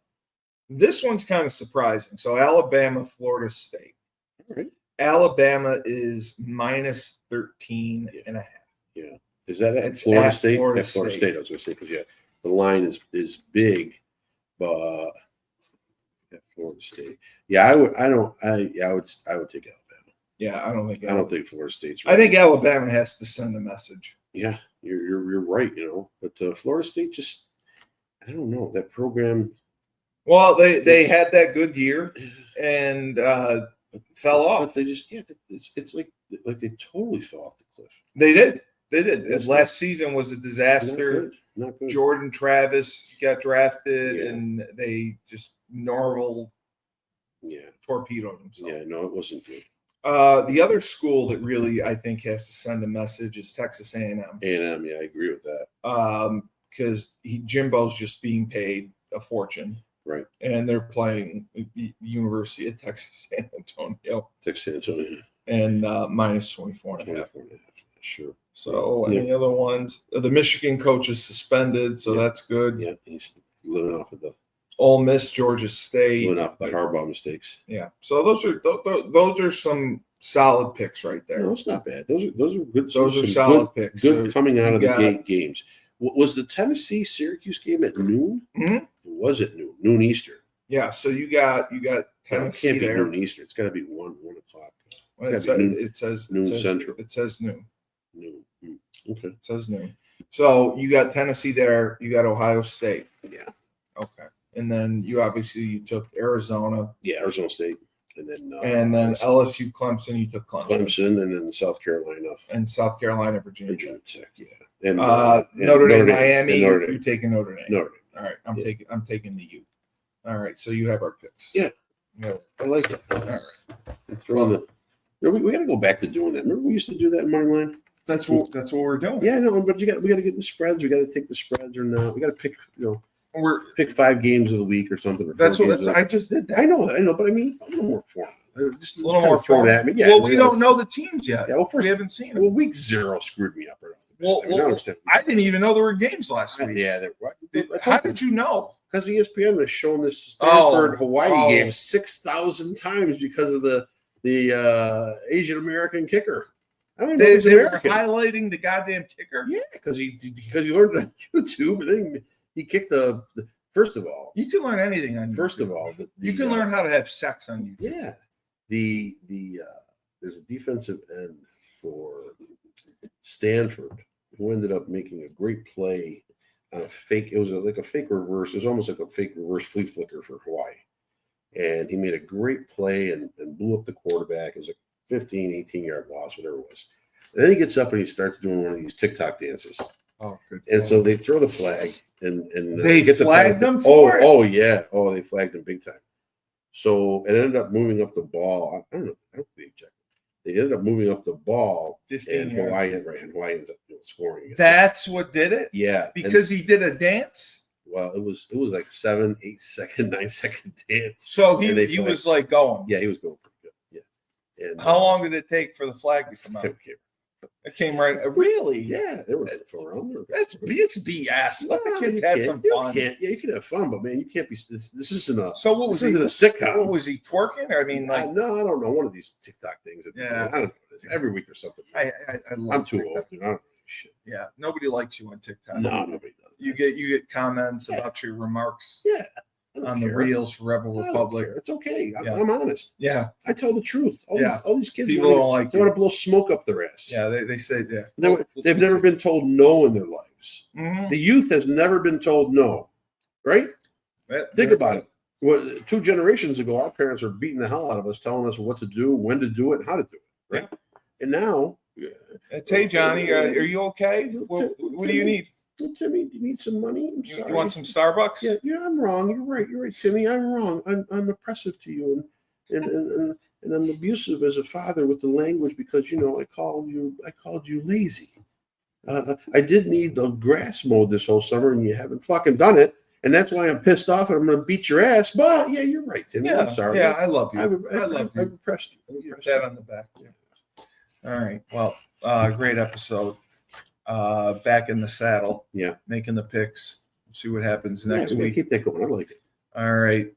This one's kind of surprising. So Alabama, Florida State. All right. Alabama is -13.5. Yeah. Is that at Florida State? Florida State. I was going to say because the line is big, but at Florida State. Yeah, I would take Alabama. Yeah, I don't think Florida State's right. I think Alabama has to send a message. Yeah, you're right. But Florida State just, I don't know that program. Well, they had that good year and fell off. But they just it's like they totally fell off the cliff. They did. Last season was a disaster. Not good. Jordan Travis got drafted, and they just torpedoed himself. Yeah, no, it wasn't good. The other school that really I think has to send a message is Texas A&M. A&M, yeah, I agree with that. because Jimbo's just being paid a fortune. Right. And they're playing the University of Texas San Antonio. Texas San Antonio. And minus 24 and a half. Sure. So any other ones? The Michigan coach is suspended, so that's good. Yeah, he's living off of the Ole Miss, Georgia State. Living off the Harbaugh mistakes. Yeah. So those are some solid picks right there. No, it's not bad. Those are good. Those are solid picks. Good coming out of the gate games. Was the Tennessee Syracuse game at noon? Mm-hmm. It was at noon. Noon Eastern. Yeah. So you got Tennessee it can't there. be noon Eastern. It's got to be 1 o'clock. Well, it says noon Central. It says noon. Noon. Okay. It says noon. So you got Tennessee there. You got Ohio State. Yeah. Okay. And then you took Arizona. Yeah, Arizona State. And then LSU, Clemson. You took Clemson, and then South Carolina. And South Carolina, Virginia Tech. Yeah. And Notre Dame, Miami. You're taking Notre Dame. Notre Dame. All right. I'm taking the U. All right. So you have our picks. Yeah. I like it. All right. We got to go back to doing that. Remember we used to do that in Moneyline? That's what we're doing. Yeah, no, but we got to get the spreads. We got to take the spreads or not. We got to pick, pick 5 games of the week or something. Or that's what I just did. That. I know, but I mean a little more formal. Just a little more thrown at me. Yeah. Well, we don't know the teams yet. Yeah. Well, first we haven't seen them. Well, week 0 screwed me up right off the bat. I didn't even know there were games last week. Yeah. How did you know? Because ESPN has shown this Stanford Hawaii game 6,000 times because of the Asian American kicker. I don't even know they were highlighting the goddamn kicker. Yeah, because he learned it on YouTube, and then he kicked the first of all. You can learn anything on YouTube. First of all, you can learn how to have sex on YouTube. Yeah, there's a defensive end for Stanford who ended up making a great play on a fake. It was like a fake reverse. It was almost like a fake reverse flea flicker for Hawaii. And he made a great play and blew up the quarterback. It was like 15, 18-yard loss, whatever it was. And then he gets up and he starts doing one of these TikTok dances. Oh, good. And so they throw the flag and they get flagged him for it? Oh, yeah. Oh, they flagged him big time. So it ended up moving up the ball. I don't know. I don't think they ended up moving up the ball, and Hawaii ends up scoring. That's what did it? Yeah. Because he did a dance? Well, it was like 7, 8 second, 9 second dance. So he was like going. Yeah, he was going pretty good. Yeah. And how long did it take for the flag to come out? It came right. Really? Yeah, they were around there. It's BS. Let the kids have some fun. You can have fun, but man, you can't be. This isn't a. So what was he? A sitcom. What was he twerking? I mean, like no, I don't know. One of these TikTok things. Yeah, I don't know. Every week or something. I'm too old. Dude. I don't know shit. Yeah, nobody likes you on TikTok. No, nobody does. You get comments about your remarks. Yeah. On the reels for Rebel Republic. It's okay. I'm honest. Yeah. I tell the truth. All these kids people don't like they want to blow smoke up their ass. Yeah, they say that. They've never been told no in their lives. Mm-hmm. The youth has never been told no. Right? Think about it. Well, 2 generations ago, our parents were beating the hell out of us, telling us what to do, when to do it, and how to do it. Right? Yeah. And now hey Johnny, are you okay? What do you need? Timmy, do you need some money? I'm sorry. You want some Starbucks? Yeah, I'm wrong. You're right, Timmy. I'm wrong. I'm oppressive to you, and I'm abusive as a father with the language because I called you lazy. I did need the grass mowed this whole summer, and you haven't fucking done it, and that's why I'm pissed off and I'm gonna beat your ass. But yeah, you're right, Timmy. Yeah, I'm sorry. Yeah, I love you. I love you. I've oppressed you. Pat on the back. Yeah. All right. Well, great episode. Back in the saddle. Yeah. Making the picks. See what happens next week. Keep that going. I like it. All right.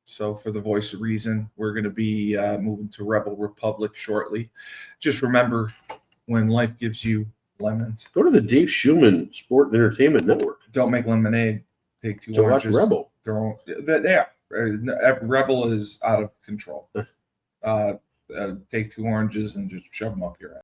So for the voice of reason, we're going to be moving to Rebel Republic shortly. Just remember, when life gives you lemons, go to the Dave Schumann Sport and Entertainment Network. Don't make lemonade. Take 2 oranges. Watch Rebel. Rebel is out of control. Take 2 oranges and just shove them up your ass.